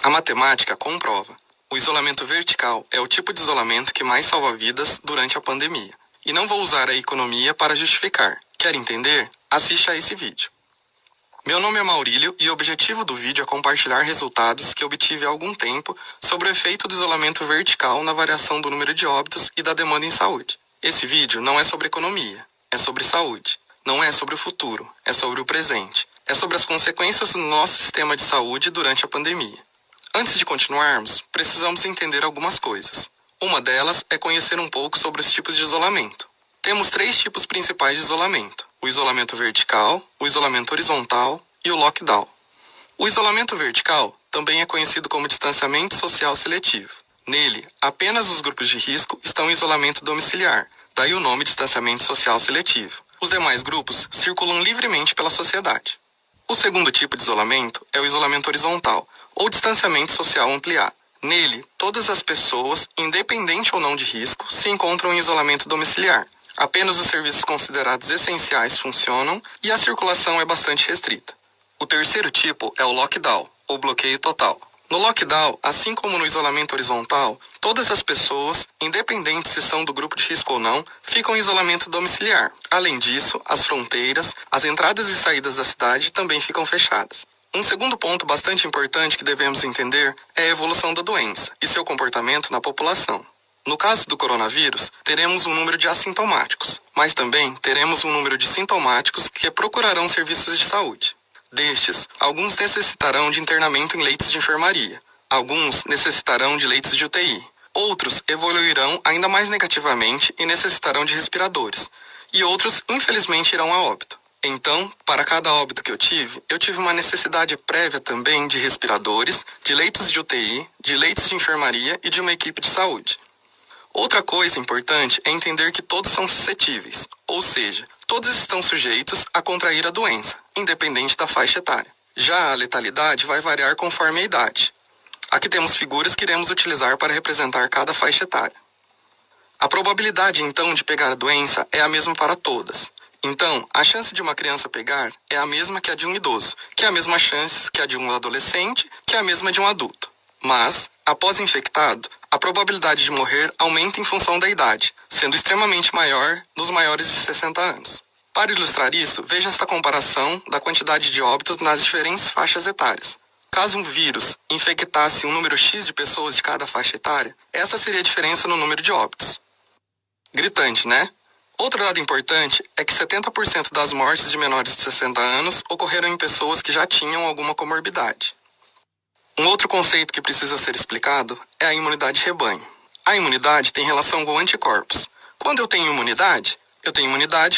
A matemática comprova. O isolamento vertical é o tipo de isolamento que mais salva vidas durante a pandemia. E não vou usar a economia para justificar. Quer entender? Assista a esse vídeo. Meu nome é Maurílio e o objetivo do vídeo é compartilhar resultados que obtive há algum tempo sobre o efeito do isolamento vertical na variação do número de óbitos e da demanda em saúde. Esse vídeo não é sobre economia, é sobre saúde. Não é sobre o futuro, é sobre o presente. É sobre as consequências do nosso sistema de saúde durante a pandemia. Antes de continuarmos, precisamos entender algumas coisas. Uma delas é conhecer um pouco sobre os tipos de isolamento. Temos 3 tipos principais de isolamento: o isolamento vertical, o isolamento horizontal e o lockdown. O isolamento vertical também é conhecido como distanciamento social seletivo. Nele, apenas os grupos de risco estão em isolamento domiciliar, daí o nome distanciamento social seletivo. Os demais grupos circulam livremente pela sociedade. O segundo tipo de isolamento é o isolamento horizontal, ou distanciamento social ampliado. Nele, todas as pessoas, independente ou não de risco, se encontram em isolamento domiciliar. Apenas os serviços considerados essenciais funcionam e a circulação é bastante restrita. O terceiro tipo é o lockdown, ou bloqueio total. No lockdown, assim como no isolamento horizontal, todas as pessoas, independente se são do grupo de risco ou não, ficam em isolamento domiciliar. Além disso, as fronteiras, as entradas e saídas da cidade também ficam fechadas. Um segundo ponto bastante importante que devemos entender é a evolução da doença e seu comportamento na população. No caso do coronavírus, teremos um número de assintomáticos, mas também teremos um número de sintomáticos que procurarão serviços de saúde. Destes, alguns necessitarão de internamento em leitos de enfermaria, alguns necessitarão de leitos de UTI, outros evoluirão ainda mais negativamente e necessitarão de respiradores, e outros infelizmente irão a óbito. Então, para cada óbito que eu tive uma necessidade prévia também de respiradores, de leitos de UTI, de leitos de enfermaria e de uma equipe de saúde. Outra coisa importante é entender que todos são suscetíveis, ou seja, todos estão sujeitos a contrair a doença, independente da faixa etária. Já a letalidade vai variar conforme a idade. Aqui temos figuras que iremos utilizar para representar cada faixa etária. A probabilidade, então, de pegar a doença é a mesma para todas. Então, a chance de uma criança pegar é a mesma que a de um idoso, que é a mesma chance que a de um adolescente, que é a mesma de um adulto. Mas, após infectado, a probabilidade de morrer aumenta em função da idade, sendo extremamente maior nos maiores de 60 anos. Para ilustrar isso, veja esta comparação da quantidade de óbitos nas diferentes faixas etárias. Caso um vírus infectasse um número X de pessoas de cada faixa etária, essa seria a diferença no número de óbitos. Gritante, né? Outro dado importante é que 70% das mortes de menores de 60 anos ocorreram em pessoas que já tinham alguma comorbidade. Um outro conceito que precisa ser explicado é a imunidade rebanho. A imunidade tem relação com anticorpos. Quando eu tenho imunidade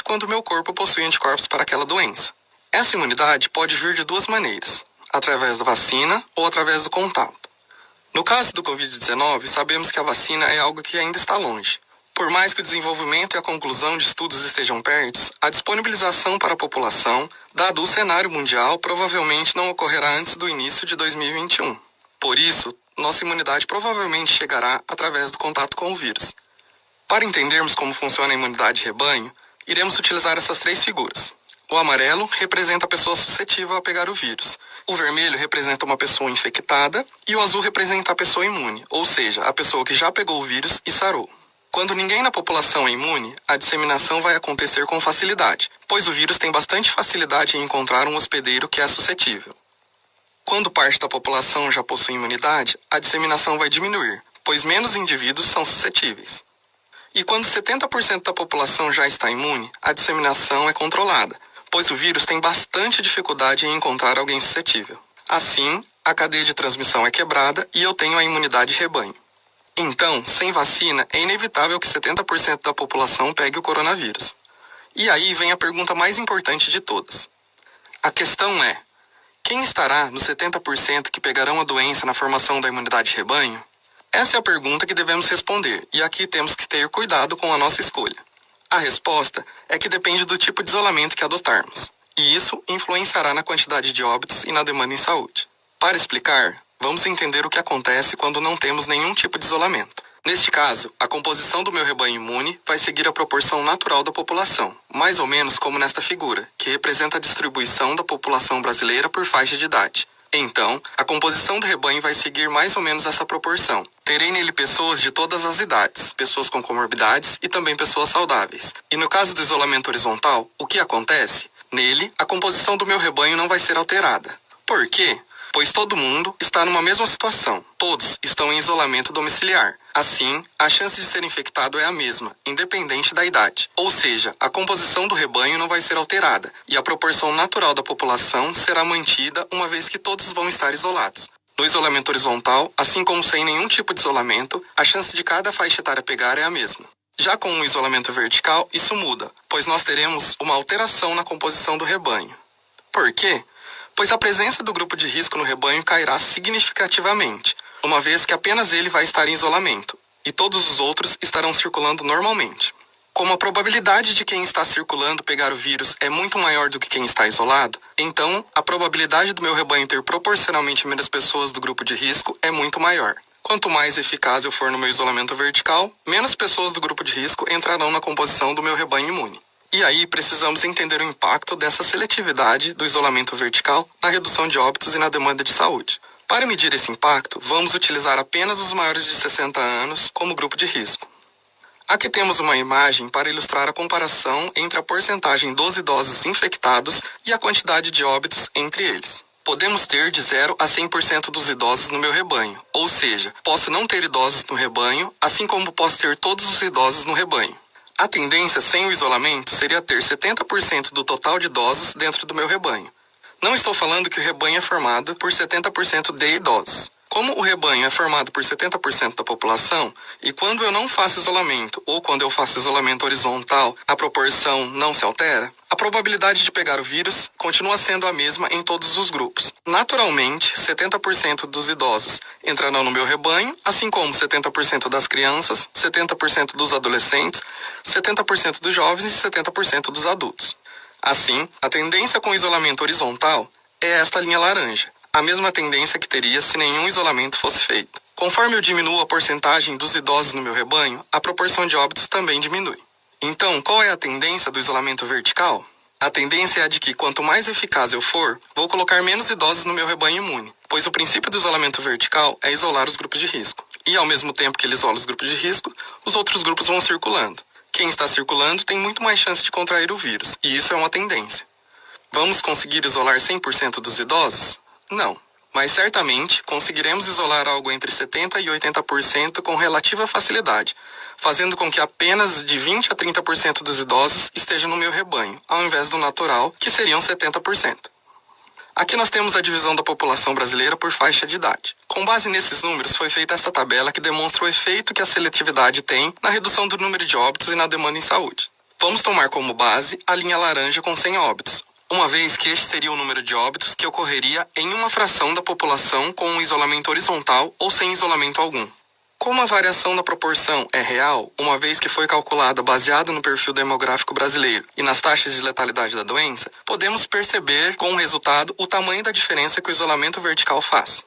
quando o meu corpo possui anticorpos para aquela doença. Essa imunidade pode vir de 2 maneiras, através da vacina ou através do contato. No caso do Covid-19, sabemos que a vacina é algo que ainda está longe. Por mais que o desenvolvimento e a conclusão de estudos estejam perto, a disponibilização para a população, dado o cenário mundial, provavelmente não ocorrerá antes do início de 2021. Por isso, nossa imunidade provavelmente chegará através do contato com o vírus. Para entendermos como funciona a imunidade de rebanho, iremos utilizar essas 3 figuras. O amarelo representa a pessoa suscetível a pegar o vírus. O vermelho representa uma pessoa infectada e o azul representa a pessoa imune, ou seja, a pessoa que já pegou o vírus e sarou. Quando ninguém na população é imune, a disseminação vai acontecer com facilidade, pois o vírus tem bastante facilidade em encontrar um hospedeiro que é suscetível. Quando parte da população já possui imunidade, a disseminação vai diminuir, pois menos indivíduos são suscetíveis. E quando 70% da população já está imune, a disseminação é controlada, pois o vírus tem bastante dificuldade em encontrar alguém suscetível. Assim, a cadeia de transmissão é quebrada e eu tenho a imunidade de rebanho. Então, sem vacina, é inevitável que 70% da população pegue o coronavírus. E aí vem a pergunta mais importante de todas. A questão é, quem estará nos 70% que pegarão a doença na formação da imunidade de rebanho? Essa é a pergunta que devemos responder, e aqui temos que ter cuidado com a nossa escolha. A resposta é que depende do tipo de isolamento que adotarmos, e isso influenciará na quantidade de óbitos e na demanda em saúde. Para explicar, vamos entender o que acontece quando não temos nenhum tipo de isolamento. Neste caso, a composição do meu rebanho imune vai seguir a proporção natural da população, mais ou menos como nesta figura, que representa a distribuição da população brasileira por faixa de idade. Então, a composição do rebanho vai seguir mais ou menos essa proporção. Terei nele pessoas de todas as idades, pessoas com comorbidades e também pessoas saudáveis. E no caso do isolamento horizontal, o que acontece? Nele, a composição do meu rebanho não vai ser alterada. Por quê? Pois todo mundo está numa mesma situação. Todos estão em isolamento domiciliar. Assim, a chance de ser infectado é a mesma, independente da idade. Ou seja, a composição do rebanho não vai ser alterada e a proporção natural da população será mantida uma vez que todos vão estar isolados. No isolamento horizontal, assim como sem nenhum tipo de isolamento, a chance de cada faixa etária pegar é a mesma. Já com o isolamento vertical, isso muda, pois nós teremos uma alteração na composição do rebanho. Por quê? Pois a presença do grupo de risco no rebanho cairá significativamente, uma vez que apenas ele vai estar em isolamento, e todos os outros estarão circulando normalmente. Como a probabilidade de quem está circulando pegar o vírus é muito maior do que quem está isolado, então a probabilidade do meu rebanho ter proporcionalmente menos pessoas do grupo de risco é muito maior. Quanto mais eficaz eu for no meu isolamento vertical, menos pessoas do grupo de risco entrarão na composição do meu rebanho imune. E aí precisamos entender o impacto dessa seletividade do isolamento vertical na redução de óbitos e na demanda de saúde. Para medir esse impacto, vamos utilizar apenas os maiores de 60 anos como grupo de risco. Aqui temos uma imagem para ilustrar a comparação entre a porcentagem dos idosos infectados e a quantidade de óbitos entre eles. Podemos ter de 0 a 100% dos idosos no meu rebanho, ou seja, posso não ter idosos no rebanho, assim como posso ter todos os idosos no rebanho. A tendência sem o isolamento seria ter 70% do total de idosos dentro do meu rebanho. Não estou falando que o rebanho é formado por 70% de idosos. Como o rebanho é formado por 70% da população, e quando eu não faço isolamento ou quando eu faço isolamento horizontal, a proporção não se altera, a probabilidade de pegar o vírus continua sendo a mesma em todos os grupos. Naturalmente, 70% dos idosos entrarão no meu rebanho, assim como 70% das crianças, 70% dos adolescentes, 70% dos jovens e 70% dos adultos. Assim, a tendência com o isolamento horizontal é esta linha laranja. A mesma tendência que teria se nenhum isolamento fosse feito. Conforme eu diminuo a porcentagem dos idosos no meu rebanho, a proporção de óbitos também diminui. Então, qual é a tendência do isolamento vertical? A tendência é a de que quanto mais eficaz eu for, vou colocar menos idosos no meu rebanho imune, pois o princípio do isolamento vertical é isolar os grupos de risco. E ao mesmo tempo que ele isola os grupos de risco, os outros grupos vão circulando. Quem está circulando tem muito mais chance de contrair o vírus, e isso é uma tendência. Vamos conseguir isolar 100% dos idosos? Não, mas certamente conseguiremos isolar algo entre 70% e 80% com relativa facilidade, fazendo com que apenas de 20% a 30% dos idosos estejam no meu rebanho, ao invés do natural, que seriam 70%. Aqui nós temos a divisão da população brasileira por faixa de idade. Com base nesses números, foi feita esta tabela que demonstra o efeito que a seletividade tem na redução do número de óbitos e na demanda em saúde. Vamos tomar como base a linha laranja com 100 óbitos, uma vez que este seria o número de óbitos que ocorreria em uma fração da população com um isolamento horizontal ou sem isolamento algum. Como a variação na proporção é real, uma vez que foi calculada baseada no perfil demográfico brasileiro e nas taxas de letalidade da doença, podemos perceber com o resultado o tamanho da diferença que o isolamento vertical faz.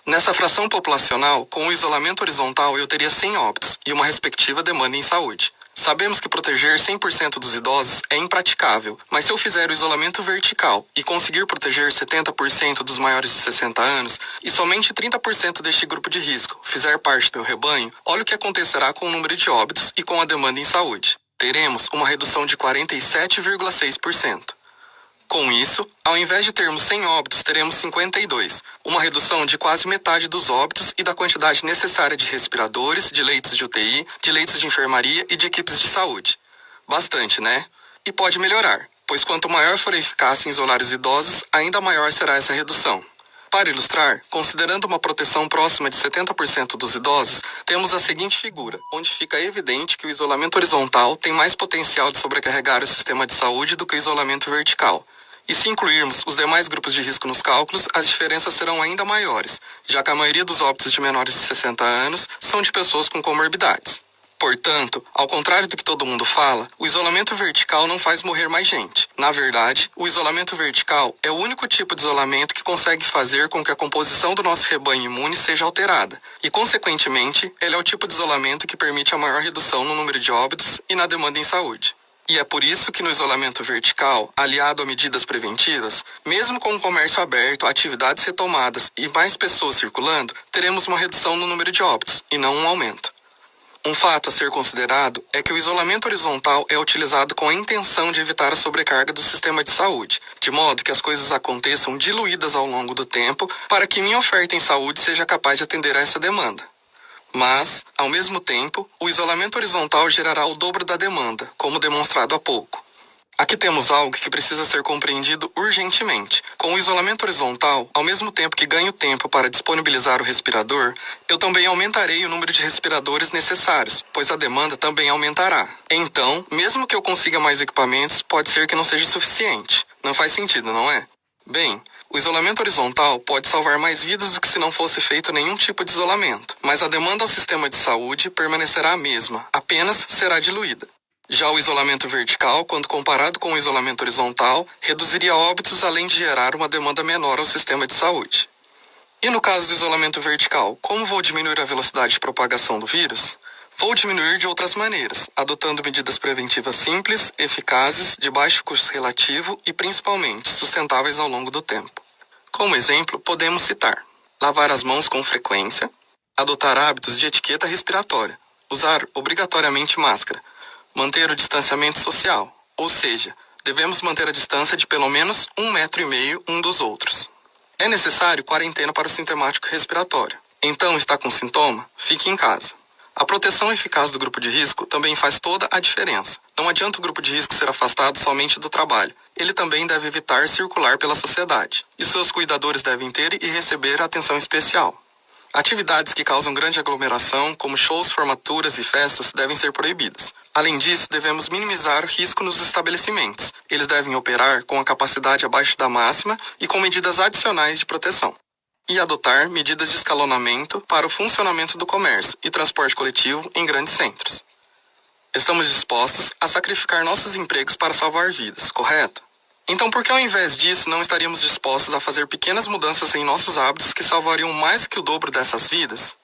Nessa fração populacional, com o isolamento horizontal eu teria 100 óbitos e uma respectiva demanda em saúde. Sabemos que proteger 100% dos idosos é impraticável, mas se eu fizer o isolamento vertical e conseguir proteger 70% dos maiores de 60 anos e somente 30% deste grupo de risco fizer parte do meu rebanho, olha o que acontecerá com o número de óbitos e com a demanda em saúde. Teremos uma redução de 47,6%. Com isso, ao invés de termos 100 óbitos, teremos 52, uma redução de quase metade dos óbitos e da quantidade necessária de respiradores, de leitos de UTI, de leitos de enfermaria e de equipes de saúde. Bastante, né? E pode melhorar, pois quanto maior for a eficácia em isolar os idosos, ainda maior será essa redução. Para ilustrar, considerando uma proteção próxima de 70% dos idosos, temos a seguinte figura, onde fica evidente que o isolamento horizontal tem mais potencial de sobrecarregar o sistema de saúde do que o isolamento vertical. E se incluirmos os demais grupos de risco nos cálculos, as diferenças serão ainda maiores, já que a maioria dos óbitos de menores de 60 anos são de pessoas com comorbidades. Portanto, ao contrário do que todo mundo fala, o isolamento vertical não faz morrer mais gente. Na verdade, o isolamento vertical é o único tipo de isolamento que consegue fazer com que a composição do nosso rebanho imune seja alterada, e, consequentemente, ele é o tipo de isolamento que permite a maior redução no número de óbitos e na demanda em saúde. E é por isso que no isolamento vertical, aliado a medidas preventivas, mesmo com o comércio aberto, atividades retomadas e mais pessoas circulando, teremos uma redução no número de óbitos, e não um aumento. Um fato a ser considerado é que o isolamento horizontal é utilizado com a intenção de evitar a sobrecarga do sistema de saúde, de modo que as coisas aconteçam diluídas ao longo do tempo para que minha oferta em saúde seja capaz de atender a essa demanda. Mas, ao mesmo tempo, o isolamento horizontal gerará o dobro da demanda, como demonstrado há pouco. Aqui temos algo que precisa ser compreendido urgentemente. Com o isolamento horizontal, ao mesmo tempo que ganho tempo para disponibilizar o respirador, eu também aumentarei o número de respiradores necessários, pois a demanda também aumentará. Então, mesmo que eu consiga mais equipamentos, pode ser que não seja suficiente. Não faz sentido, não é? Bem, o isolamento horizontal pode salvar mais vidas do que se não fosse feito nenhum tipo de isolamento, mas a demanda ao sistema de saúde permanecerá a mesma, apenas será diluída. Já o isolamento vertical, quando comparado com o isolamento horizontal, reduziria óbitos além de gerar uma demanda menor ao sistema de saúde. E no caso do isolamento vertical, como vou diminuir a velocidade de propagação do vírus? Vou diminuir de outras maneiras, adotando medidas preventivas simples, eficazes, de baixo custo relativo e, principalmente, sustentáveis ao longo do tempo. Como exemplo, podemos citar: lavar as mãos com frequência, adotar hábitos de etiqueta respiratória, usar obrigatoriamente máscara, manter o distanciamento social, ou seja, devemos manter a distância de pelo menos 1,5 metro um dos outros. É necessário quarentena para o sintomático respiratório. Então, está com sintoma? Fique em casa. A proteção eficaz do grupo de risco também faz toda a diferença. Não adianta o grupo de risco ser afastado somente do trabalho. Ele também deve evitar circular pela sociedade. E seus cuidadores devem ter e receber atenção especial. Atividades que causam grande aglomeração, como shows, formaturas e festas, devem ser proibidas. Além disso, devemos minimizar o risco nos estabelecimentos. Eles devem operar com a capacidade abaixo da máxima e com medidas adicionais de proteção. E adotar medidas de escalonamento para o funcionamento do comércio e transporte coletivo em grandes centros. Estamos dispostos a sacrificar nossos empregos para salvar vidas, correto? Então, por que ao invés disso não estaríamos dispostos a fazer pequenas mudanças em nossos hábitos que salvariam mais que o dobro dessas vidas?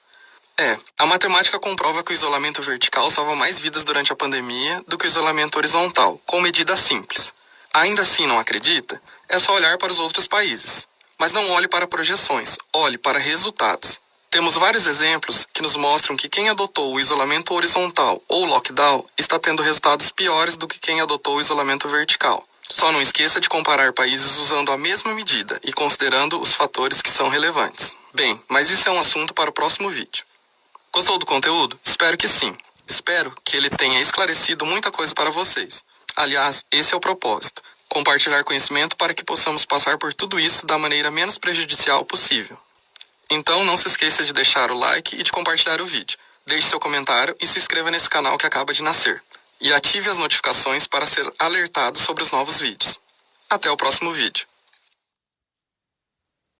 A matemática comprova que o isolamento vertical salva mais vidas durante a pandemia do que o isolamento horizontal, com medidas simples. Ainda assim não acredita? É só olhar para os outros países. Mas não olhe para projeções, olhe para resultados. Temos vários exemplos que nos mostram que quem adotou o isolamento horizontal ou lockdown está tendo resultados piores do que quem adotou o isolamento vertical. Só não esqueça de comparar países usando a mesma medida e considerando os fatores que são relevantes. Bem, mas isso é um assunto para o próximo vídeo. Gostou do conteúdo? Espero que sim. Espero que ele tenha esclarecido muita coisa para vocês. Aliás, esse é o propósito: compartilhar conhecimento para que possamos passar por tudo isso da maneira menos prejudicial possível. Então não se esqueça de deixar o like e de compartilhar o vídeo. Deixe seu comentário e se inscreva nesse canal que acaba de nascer. E ative as notificações para ser alertado sobre os novos vídeos. Até o próximo vídeo.